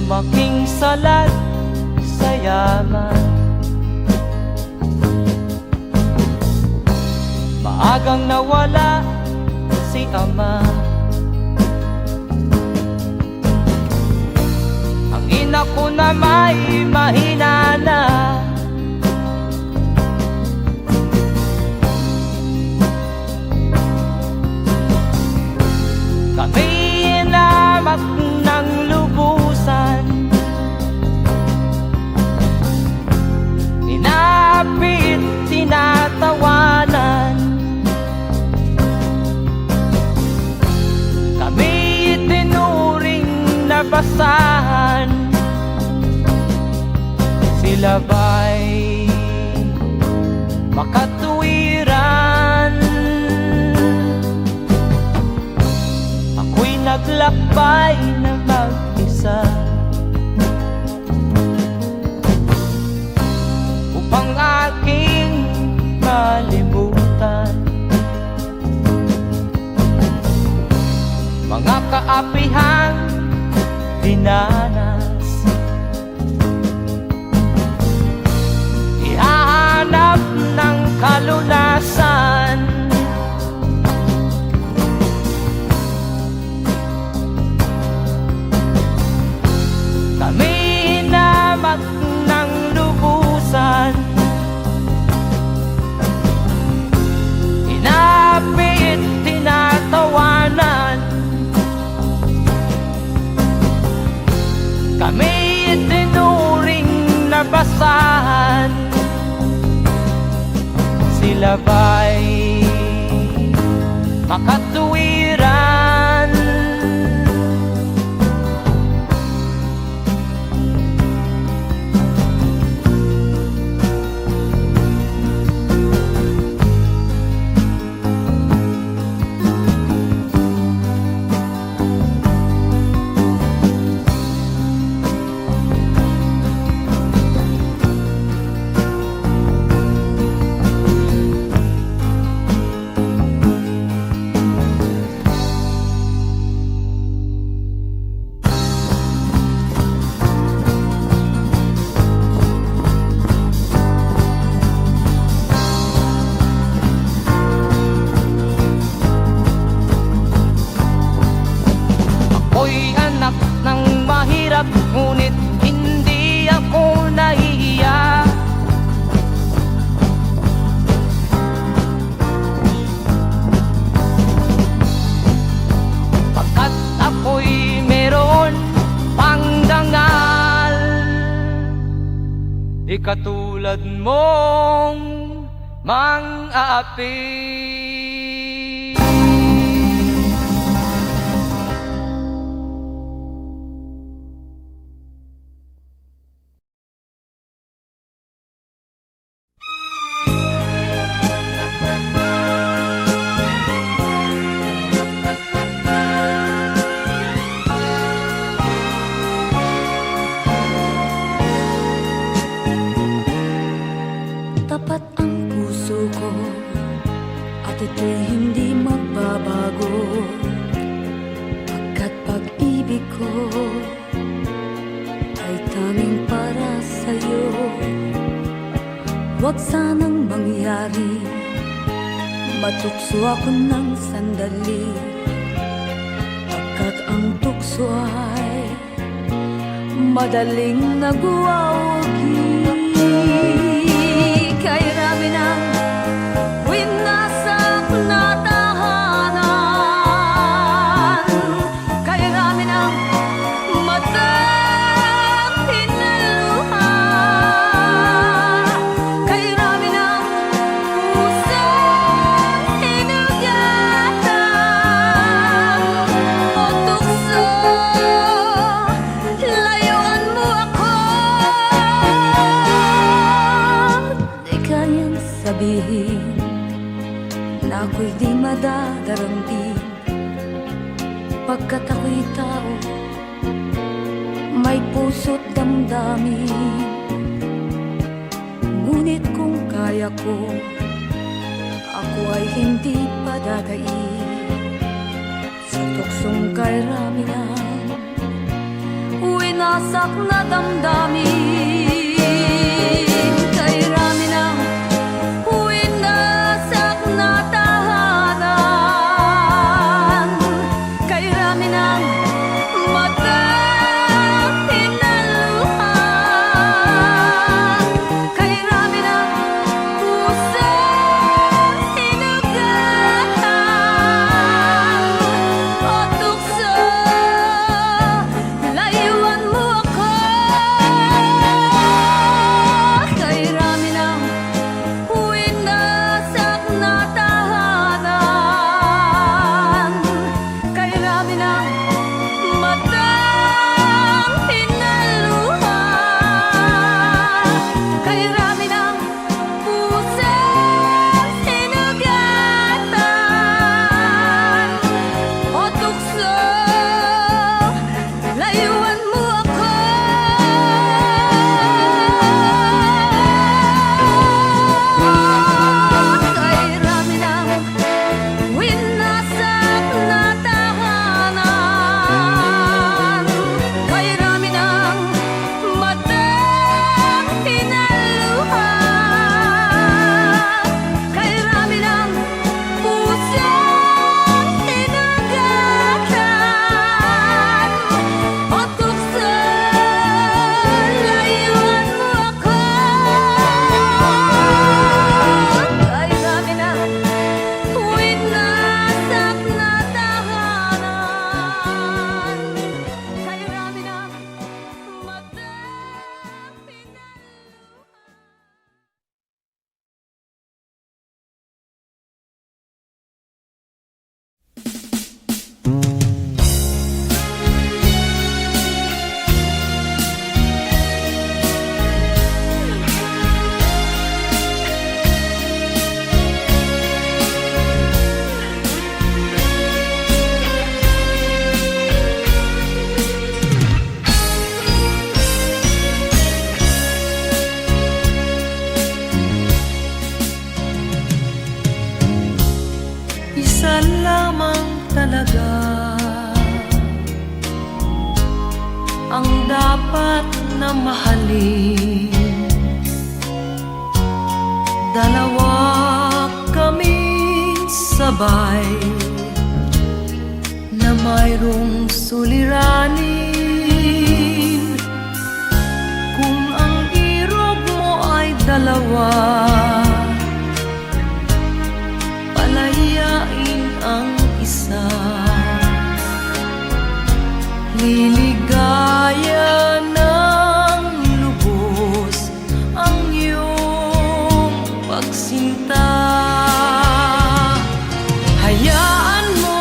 Lumaking salat sa yaman, maagang nawala si ama. Ang ina ko na may mahina na, kami inamak ng lubusan, inapit, tinatawanan. Kami itinuring na basahan, sila ba'y makatuwiran? Ako'y naglakbay na mag-isa upang aking malimutan mga kaapihang dinanas. Ihahanap ng kalunasan, kami inamak ng lubusan, inapit, tinatawanan. Kami itinuring na basahan, sila ba'y makatuwiran? Ako'y anak ng mahirap, ngunit hindi ako nahihiya. Pagkat ako'y meron pang dangal, di katulad mong mang-aapi. Tapat ang puso ko at ito'y hindi magbabago, pagkat pag-ibig ko ay tanging para sa'yo. Huwag sanang mangyari matukso ako ng sandali, pagkat ang tukso ay madaling nagwawagi. Kay rami ng winasak na tahanan, kay rami ng matang hinaluha, kay rami ng pusang hinugatan. O tukso, layuan mo ako. Di kayang sabihin na ako'y di madadaramdin, pagkat ako'y tao, may puso't damdamin. Ngunit kung kaya ko, ako ay hindi padadaig sa tuksong kay rami ng winasak na damdamin. Kay rami ng winasak na tahanan, kay rami ng matang hinaluhan, kay rami ng pusang hinugatan o tukso. Layuan mo ako, kay rami ng winasak na tahanan, kay rami ng matang hinaluhan, kay rami ng pusang hinugatan o tukso. Layuan mo ako, kay rami ng winasak na tahanan, kay rami ng matang hinaluhan, kay rami ng pusang hinugatan o tukso. Layuan mo ako, kay rami ng winasak na tahanan, kay rami ng matang hinaluhan. Isa lamang talaga ang dapat na mahalin. Dalawa kaming sabay na mayroong suliranin. Kung ang irog mo ay dalawa, palayain ang isa. Liligaya ng lubos ang iyong pagsinta. Hayaan mo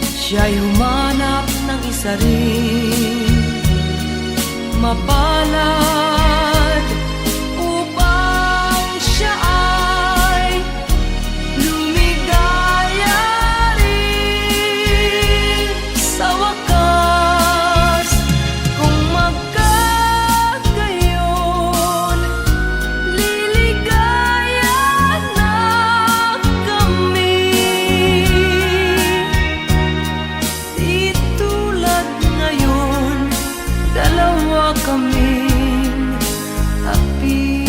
siya'y humanap ng isa rin, mapalad, upang siya ay lumigaya rin sa wakas. Kung magkagayon, liligaya na kami. Di tulad ngayon, dalawa kaming api.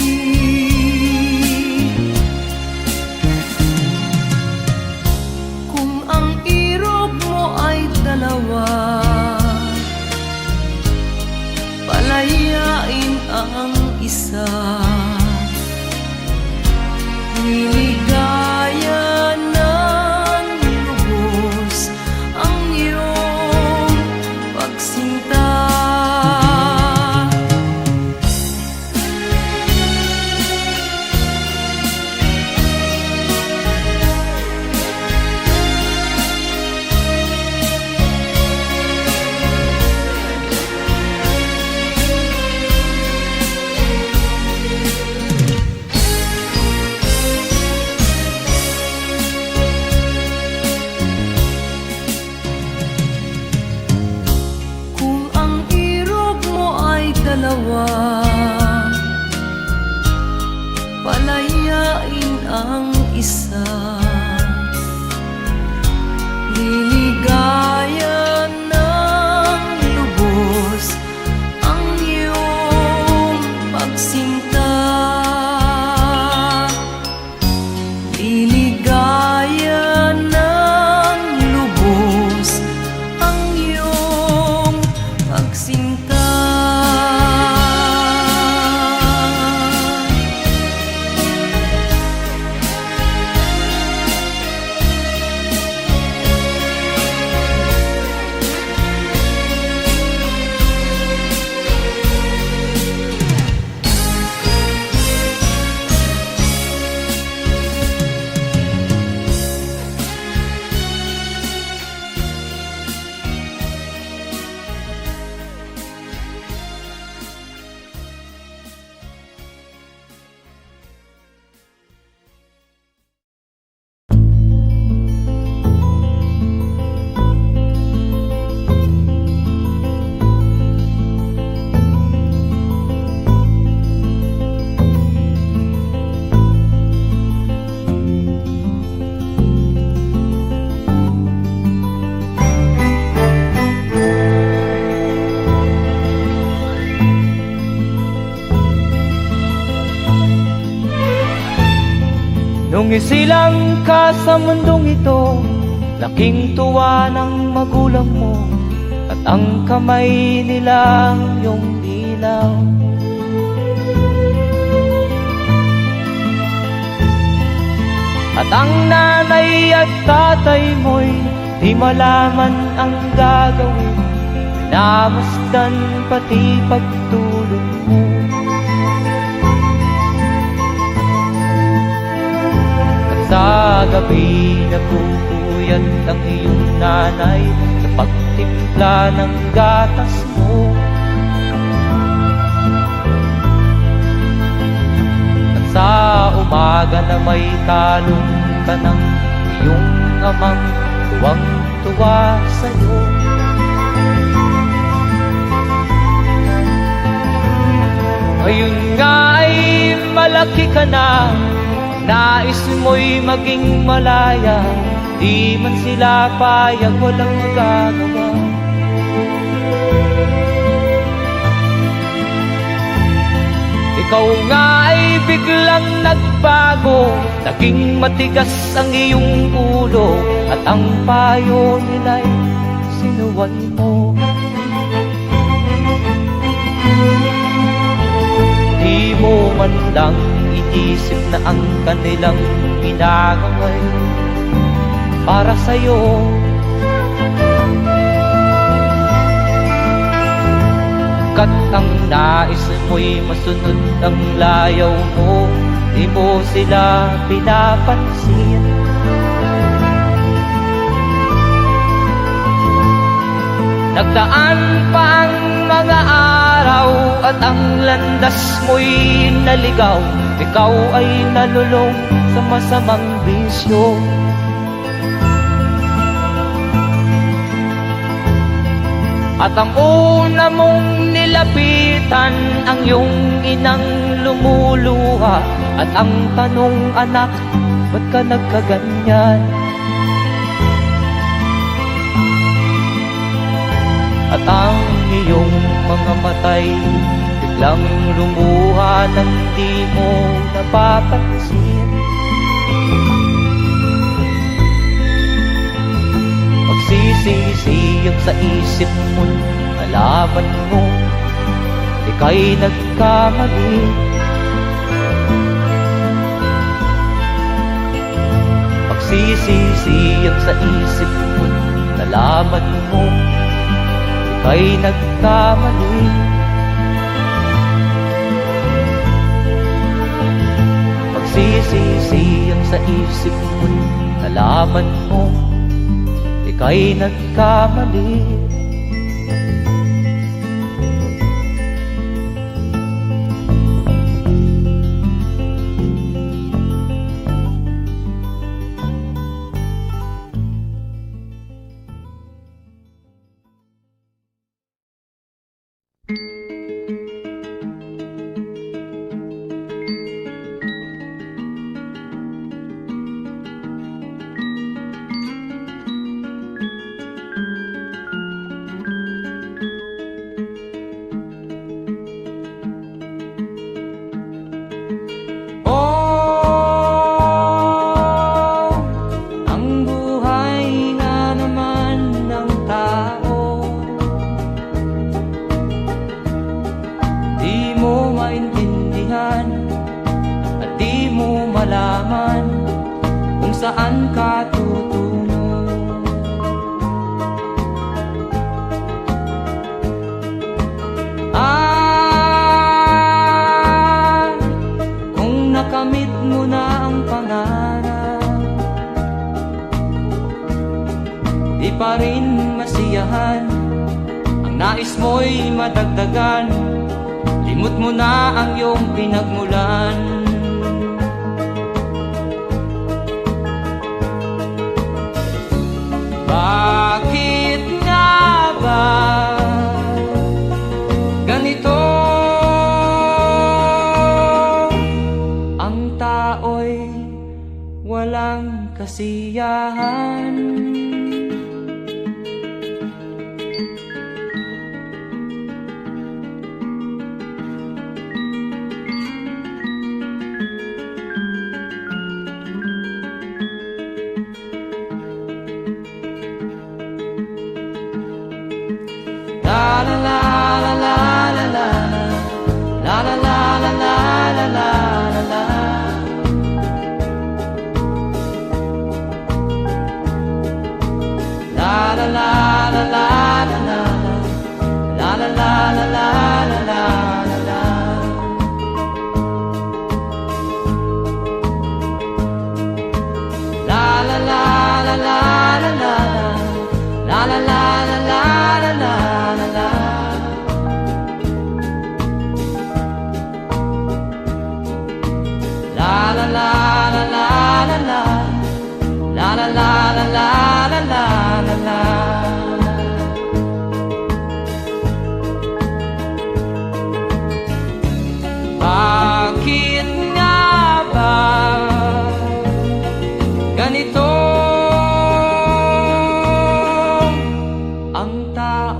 Kung ang irog mo ay dalawa, palayain ang isa. Liligaya ng lubos ang iyong pagsinta. dalawa, palayain ang isa. Liligaya ng isilang ka sa mundong ito, laking tuwa ng magulang mo, at ang kamay nila iyong ilaw. At ang nanay at tatay mo'y di malaman ang gagawin, namasdan pati pagtulog mo. At sa gabi nagpupuyat ang iyong nanay sa pagtimpla ng gatas mo. At sa umaga na may talong ka ng iyong amang tuwang-tuwa sa'yo. Ngayon nga ay malaki ka na, nais mo'y maging malaya, di man sila payag, walang magagawa. Ikaw nga ay biglang nagbago, naging matigas ang iyong ulo, at ang payo nila'y sinuway mo. Di mo man lang inisip na ang kanilang ginagaway para sa'yo. Kat ang nais mo'y masunod ang layaw mo, di mo sila pinapansin. Nagdaan pa ang mga araw at ang landas mo'y naligaw, ikaw ay nalulong sa masamang bisyo. At ang una mong nilapitan ang iyong inang lumuluha, at ang tanong, anak, ba't ka nagkaganyan? At ang iyong mga matay biglang lumuha nang di mo napapansin. Magsisisiyag sa isip mo, nalaman mo ika'y nagkamali. Magsisisiyag sa isip mo, nalaman mo ika'y nagkamali. Magsisisiyag sa isip mo, nalaman mo ika'y nagkamali. Saan ka tutungo? Kung nakamit mo na ang pangarap, di pa rin masiyahan, ang nais mo'y madagdagan, limot mo na ang iyong pinagmulan. Bakit nga ba ganito? Ang tao'y walang kasiyahan.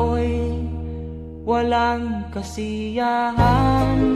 tao'y walang kasiyahan.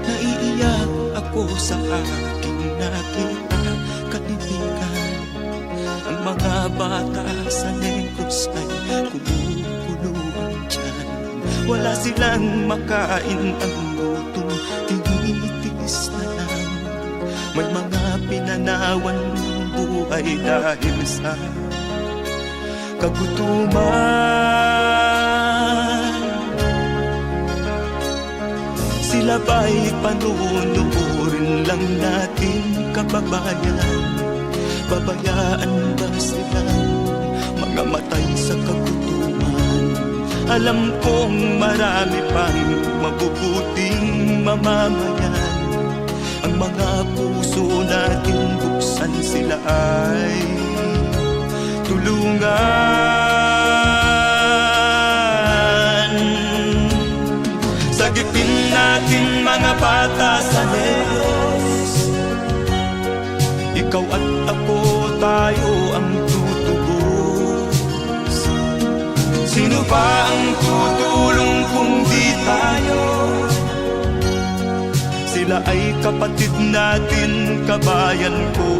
Naiiyak ako sa aking nakita, kaibigan. Ang mga bata sa Negros ay kumukuluan dyan. Wala silang makain, ang gutom tinitiis na lang. May mga pinanawan ng buhay dahil sa kagutuman. Sila ba'y panunurin lang natin, kababayan? Babayaan ba silang mga matay sa kagutuman? Alam kong marami pang mabubuting mamamayan. Ang mga puso natin buksan, sila ay tulungan. Sagipin natin mga bata sa Negros. Ikaw at ako, tayo ang tutubos. Sino ba ang tutulong kung di tayo? Sila ay kapatid natin, kabayan ko.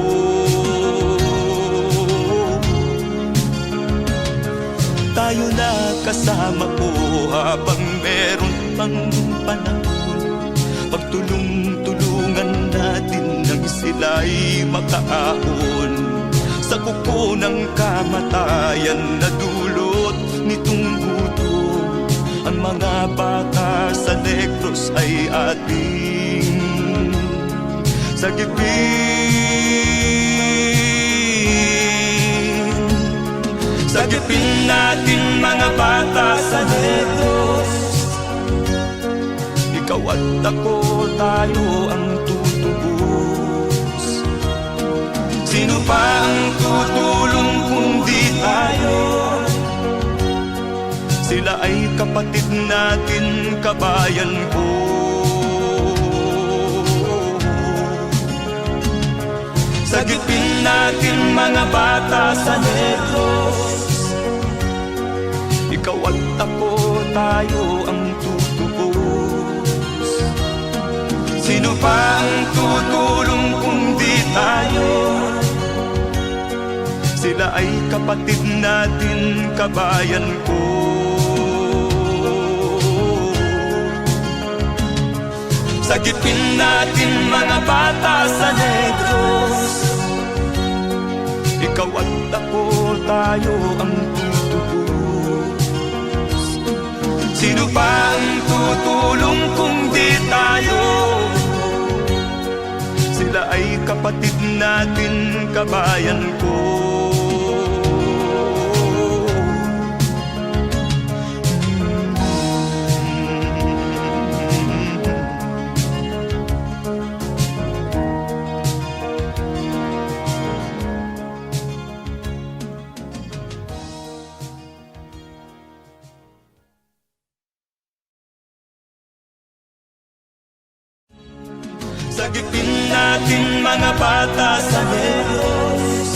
Tayo na kasama ko habang meron pang panahon. Pagtulong-tulungan natin nang sila'y makaahon sa kuko ng kamatayan na dulot nitong gutom. Ang mga bata sa Negros ay ating sagipin. Sagipin natin mga bata sa Negros. Ikaw at ako, tayo ang tutubos. Sino pa ang tutulong kung di tayo? Sila ay kapatid natin, kabayan ko. Sagipin natin mga bata sa Negros. Ikaw at ako, tayo ang tutubos. Sino pa ang tutulong kung di tayo? Sila ay kapatid natin, kabayan ko. Sagipin natin mga bata sa Negros. Ikaw at ako, tayo ang tutubos. Sino pa ang tutulong kung di tayo? Sila ay kapatid natin, kabayan ko. Sagipin natin mga bata sa Negros.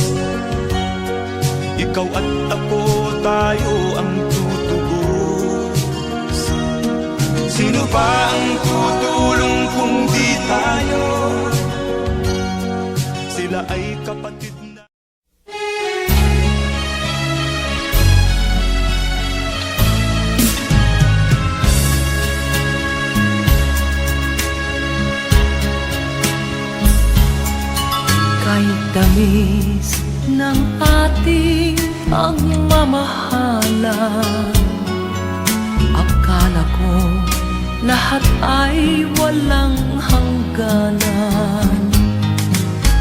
Ikaw at ako, tayo ang tutubos. Sino ba ang tutulong kung di tayo? Sila ay kapatid na. Kahit tamis ng ating pagmamahalan, akala ko lahat ay walang hangganan.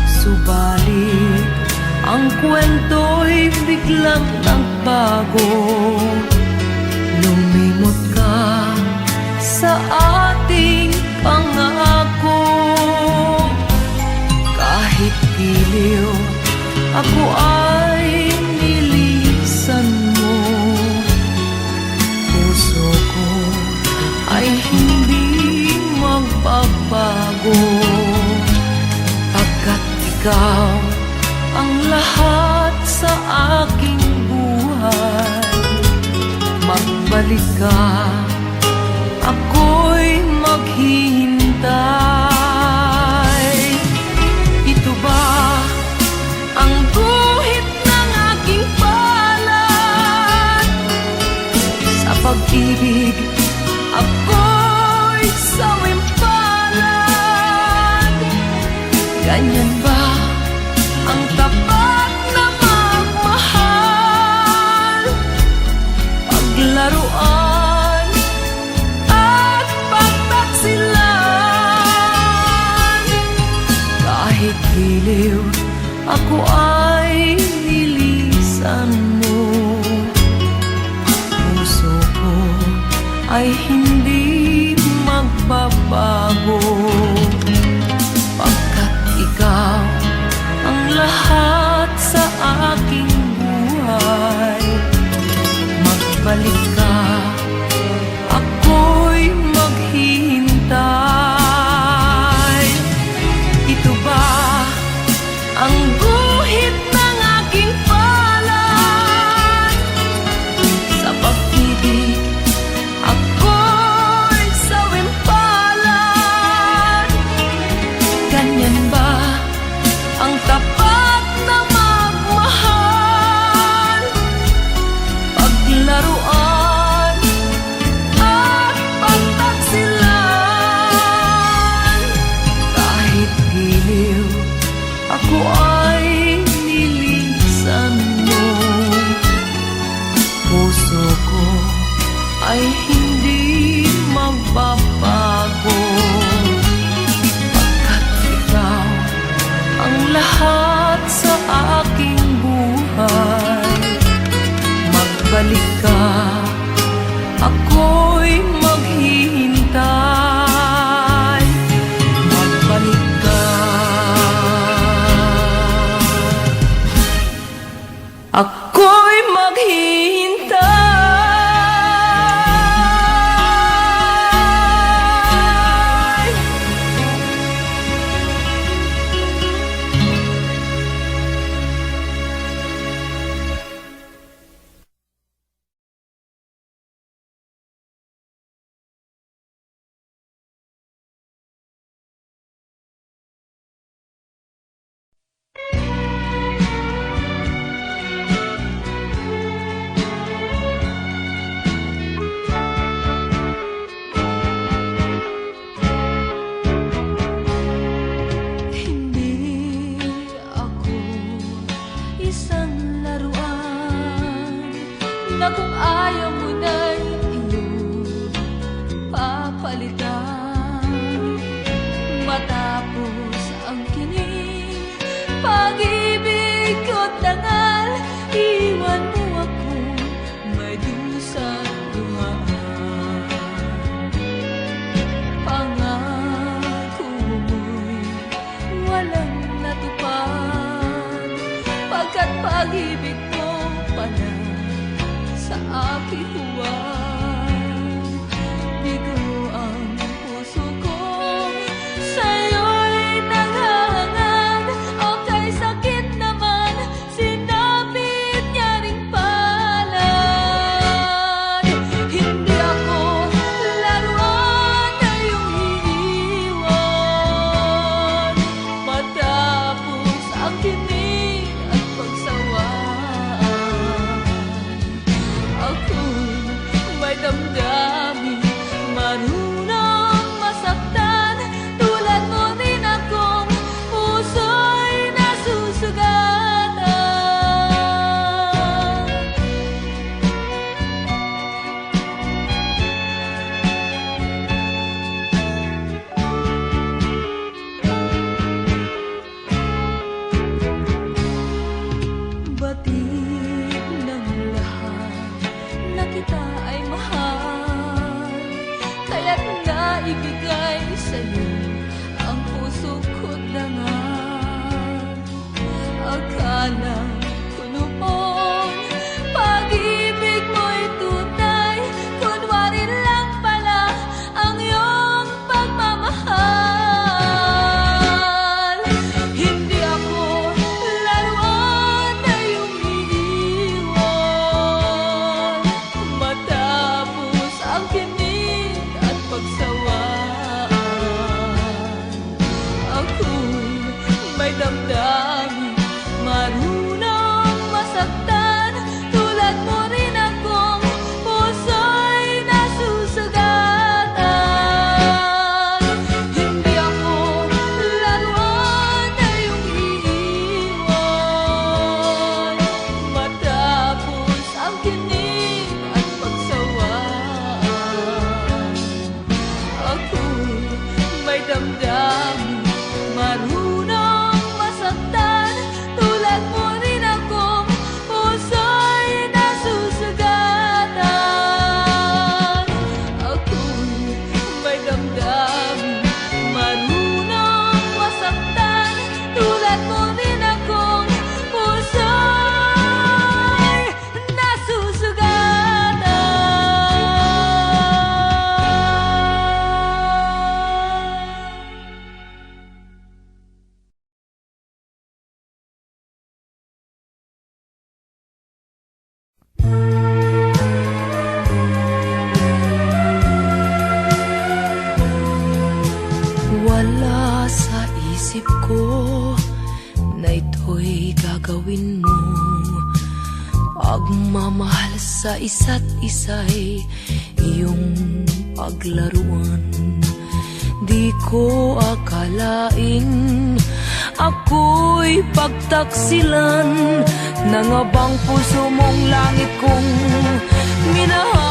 Subalit, ang kwento'y biglang nagbago. Lumimot ka sa ating pangako. Kahit giliw, ako ay nilisan mo. Puso ko ay hindi magbabago, pagkat ikaw ang lahat sa aking buhay. Magbalik ka, ako'y maghihintay. Ito ba ang guhit ng aking palad? Sa pag-ibig, ako'y sawimpalad. Ganyan ba ang tapat na magmahal? Paglaruan at pagtaksilan. Kahit giliw, ako ay nilisan mo. Puso ko ay hindi magbabago, pagkat ikaw damdamin, marunong masaktan. Tulad mo rin akong puso'y nasusugatan. Ako'y may damdamin, marunong masaktan. Tulad mo rin akong puso'y nasusugatan. Wala sa isip ko na ito'y gagawin mo. Pagmamahal sa isa't isa'y iyong paglaruan. Di ko akalaing ako'y pagtaksilan ng abang puso mong langit kong minahal.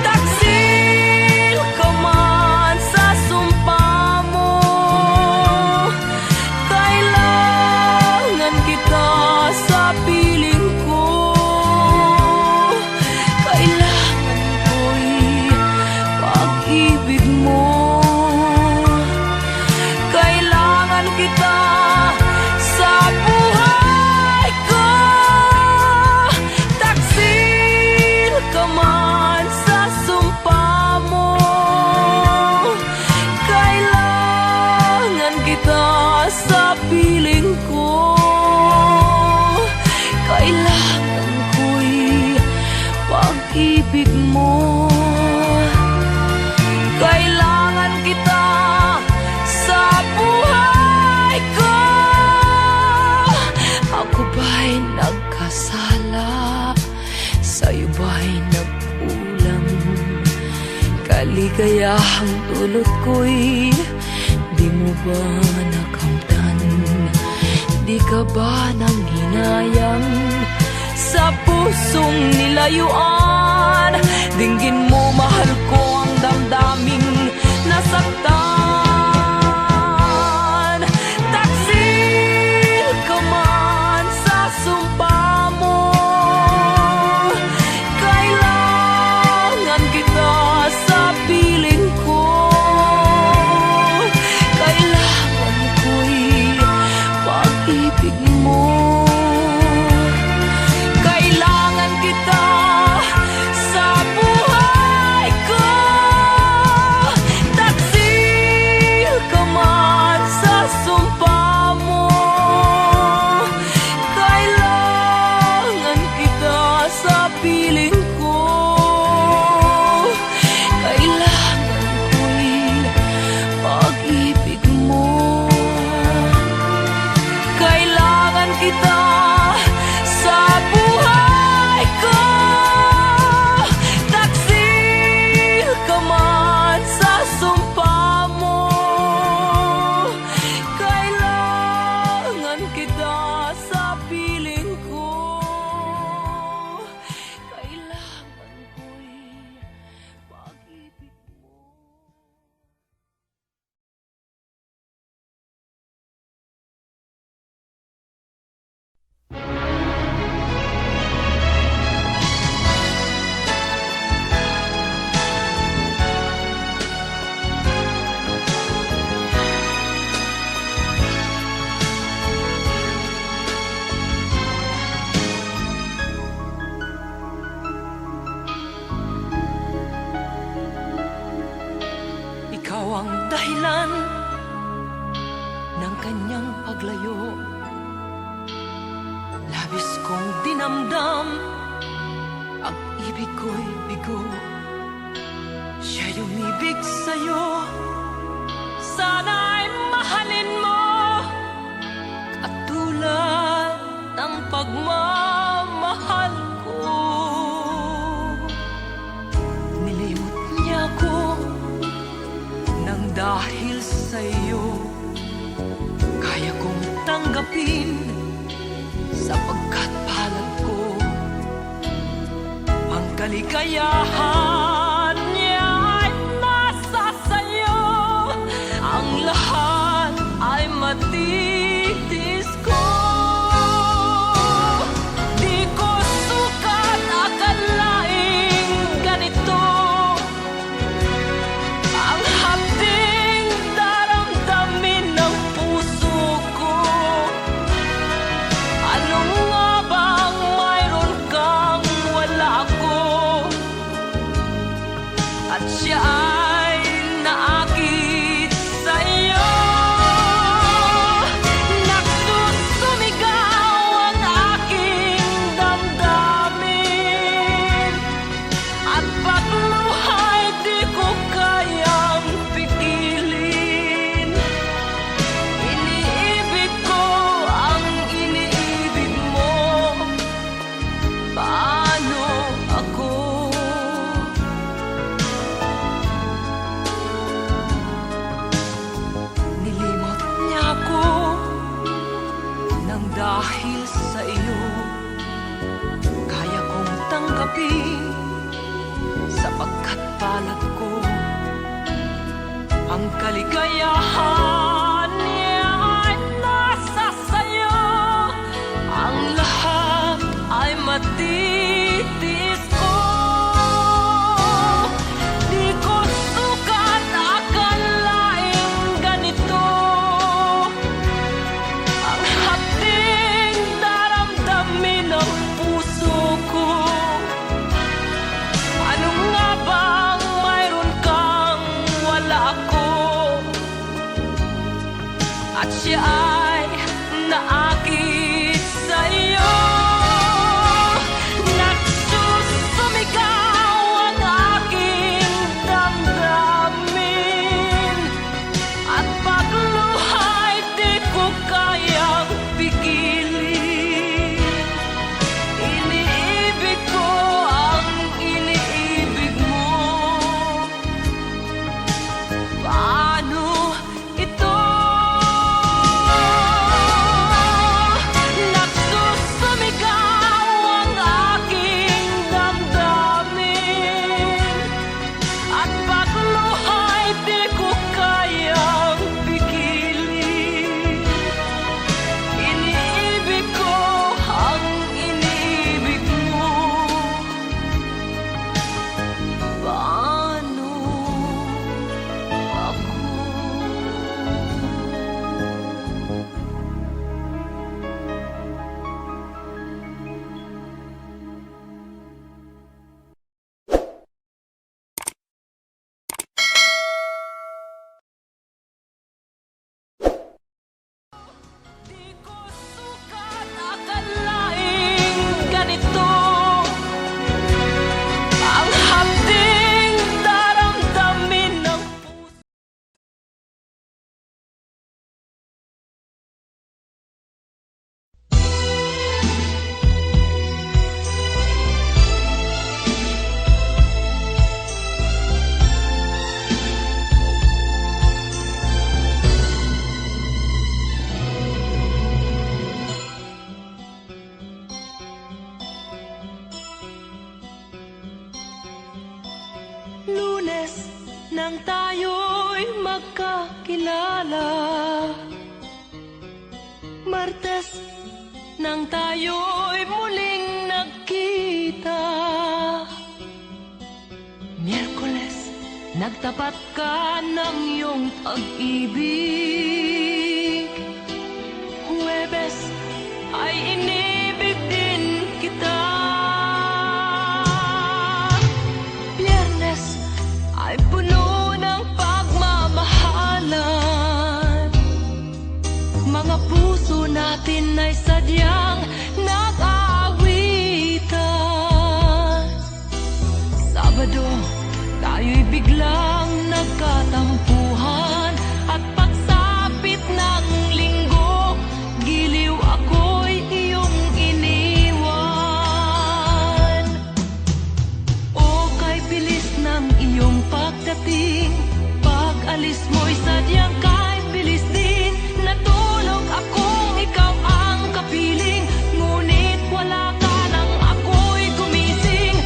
Taksil ka man sa sumpa mo, kailangan kita sa piling ko. Kailangan ko'y pag-ibig mo. Kailangan kita sa buhay ko. Taksil ka man sa sumpa mo, kailangan kita sa piling ko. Kailangan ko'y pag-ibig mo. Kailangan kita sa buhay ko. Ako ba'y nagkasala? Sa'yo ba'y nagkulang? Kaligayahang dulot ko'y di mo ba nakamtan? Di ka ba nang hinayang sa pusong nilayuan? Dinggin mo, mahal ko, ang damdaming nasaktan. Taksil ka man sa sumpa mo, kailangan kita sa piling ko. Kailangan ko'y pag-ibig mo. Kailangan kita sa buhay ko. Taksil ka man sa sumpa mo, kailangan kita sa piling ko. Kailangan ko'y pag-ibig mo. Kailangan kita sa buhay ko. Taksil ka man sa sumpa mo, kailangan kita sa piling ko. Kailangan ko'y pag-ibig mo. Ikaw ang dahilan ng kanyang paglayo. Labis kong dinamdam, ang ibig ko'y bigo. Siya'y umibig sa'yo, sana'y mahalin mo, katulad ng pagmamahal ko. Nilimot niya ko nang dahil sa'yo, kaya kong tanggapin sapagkat palad ko. Ang kaligayahan niya ay nasa Ang kaligayahan niya ay nasa sayo. Ang lahat ay matitis ko. Di ko sukat akalaing ganito. Ang hapding daramdamin ng puso ko. Ano nga bang mayroon kang wala ako? At siya ay naakit sa'yo. Nagsusumigaw ang aking damdamin. At pagluha'y di ko kayang pigilin. Iniibig ko ang iniibig mo. Paano ito? Nagsusumigaw ang aking damdamin. At pagluha'y di ko kayang pigilin. Iniibig ko ang iniibig mo. Paano ako? Di ko sukat akalaing ganito. Ang hapding daramdamin ng puso. Lunes nang tayo'y magkakilala. Martes nang tayo'y muling nagkita. Miyerkules, nagtapat ka ng iyong pag-ibig. Huwebes ay inibig din kita. Biyernes ay puno ng pagmamahalan. Mga puso natin ay sadyang nag-aawitan. Sabado, tayo'y biglang nagkatampuhan. At pagsapit ng linggo, giliw ako'y iyong iniwan. O kay bilis ng iyong pagdating, pag-alis mo'y sadyang kay bilis din. Natulog akong ikaw ang kapiling, ngunit wala ka nang ako'y gumising.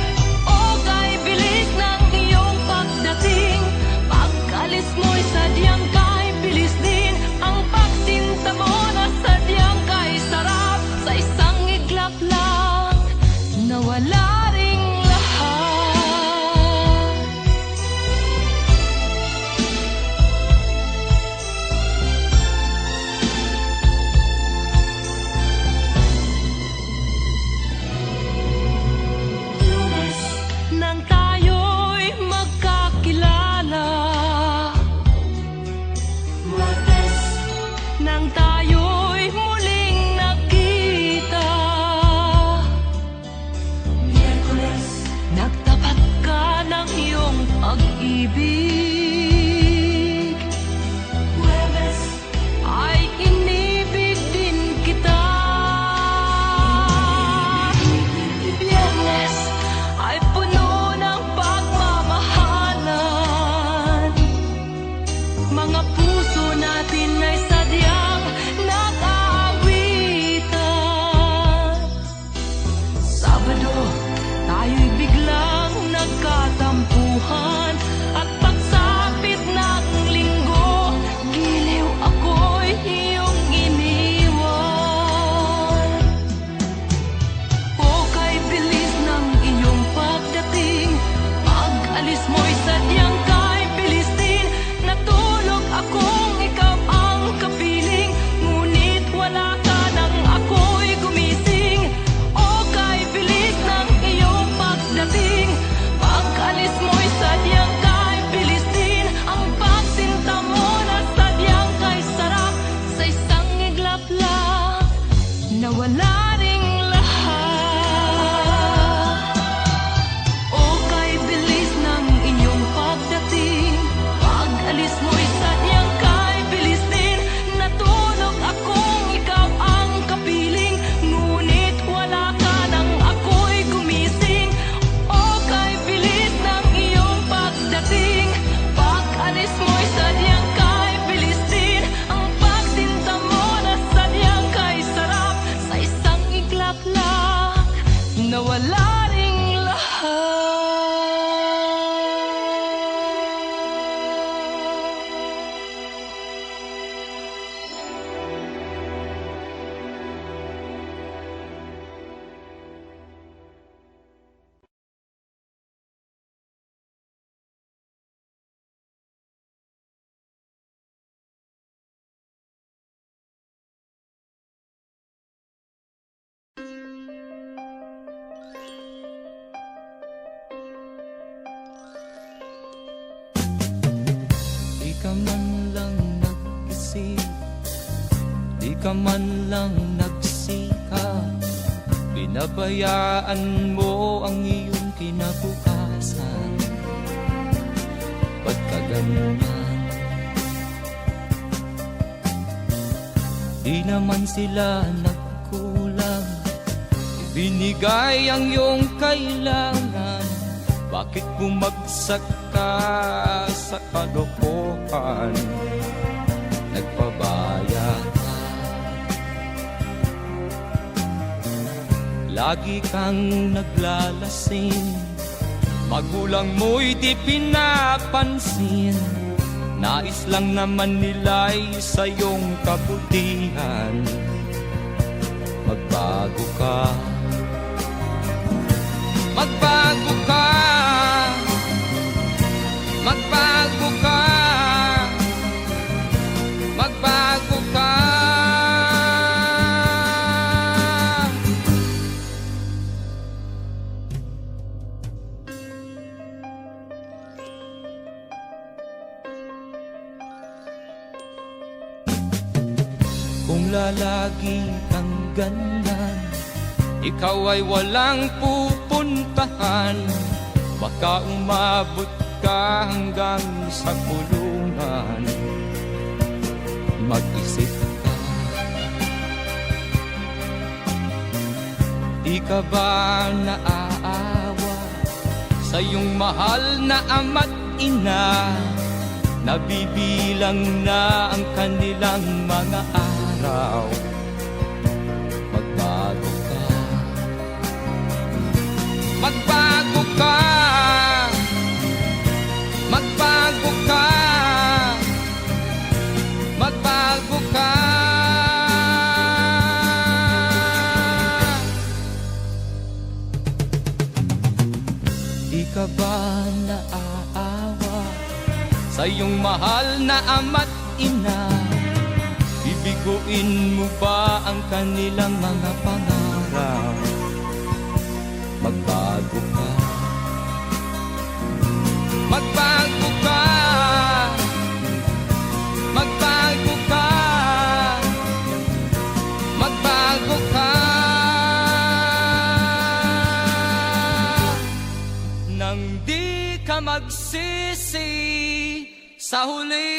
O kay bilis ng iyong pagdating, pag-alis mo'y sadyang kay bilis din. Ang pagsinta mo na sadyang kay sarap, sa isang iglap lang nawala ring lahat. ka man lang nag-isip, di ka man lang nagsikap, binabayaan mo ang iyong kinabukasan. Ba't ka ganyan? Di naman sila nagkulang, ibinigay ang iyong kailangan. Bakit bumagsak ka sa kalokohan? Nagpabaya ka, lagi kang naglalasing, magulang mo'y di pinapansin. Nais lang naman nila'y sa iyong kabutihan. Magbago ka, magbago ka, magbago ka, magbago ka. Kung lalagi kang ganyan, ikaw ay walang pupuntahan. Baka umabot ka hanggang sa kulungan. Mag-isip ka, di ka ba naaawa sa iyong mahal na ama't ina? Nabibilang na ang kanilang mga araw. Magbago ka, magbago ka, magbago ka, magbago ka. Di ka ba naaawa sa iyong mahal na ama't ina? Bibiguin mo ba ang kanilang mga pangarap? Magbago ka, magbago ka, magbago ka, magbago ka. Nang di ka magsisi sa huli.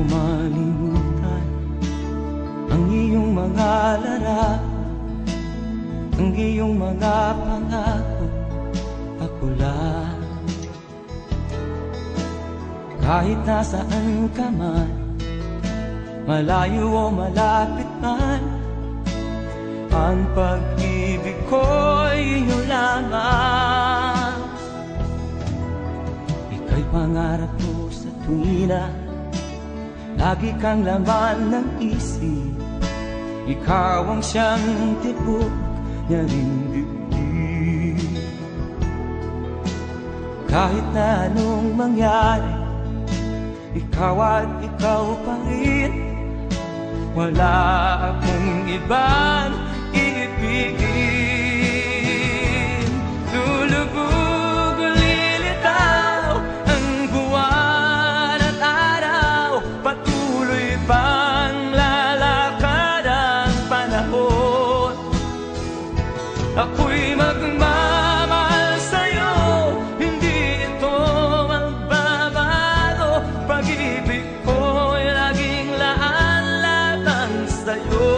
Malimutan ang iyong mga larap, ang iyong mga pangako, ako lang. Kahit nasaan ka man, malayo o malapit man, ang pag-ibig ko'y iyo lamang. Ika'y pangarap ko sa tuwina, lagi kang laman ng isip. Ikaw ang siyang tibok niya ring dibdib. Kahit na anong mangyari, ikaw at ikaw pa rin. Wala akong ibang iibigin. Lulubog o lilitaw ang buwan at araw, patuloy pang lalakad ang panahon. Ako'y magmamahal sa'yo, hindi ito magbabago. Pag-ibig ko'y laging laan-latang sa'yo.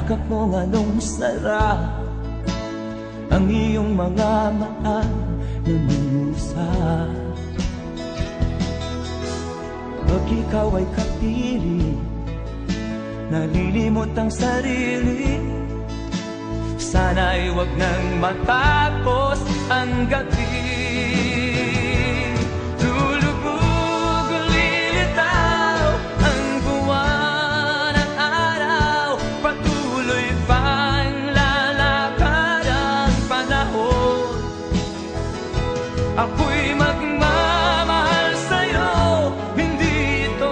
yakap mong anong sarap, ang iyong mga mata nangungusap. Pag ikaw ay kapili, nalilimot ang sarili. Sana'y wag nang matapos ang gabi. Lulubog, lilitaw ang buwan at araw, patuloy pang lalakad ang panahon. Ako'y magmamahal sa'yo, hindi ito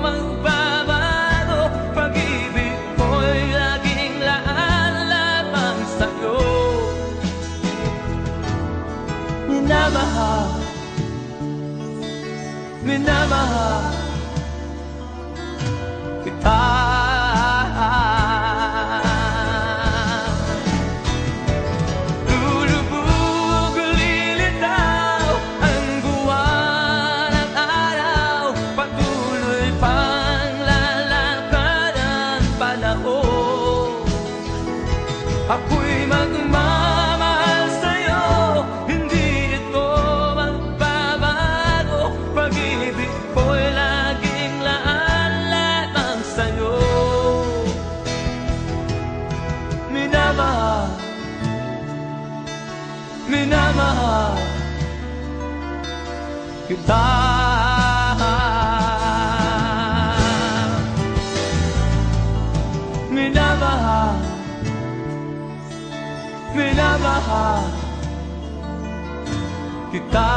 magbabago. Pag-ibig ko'y laging laan lamang sa'yo. Minamahal, minamahal kita. Lulubog, lilitaw ang buwan at araw, patuloy pang lalakad ang panahon. Ako'y magmamahal sa'yo, hindi ito magbabago. Pag-ibig ko'y laging laan lamang sa'yo. Minamahal, minamahal kita. Minamahal, minamahal kita.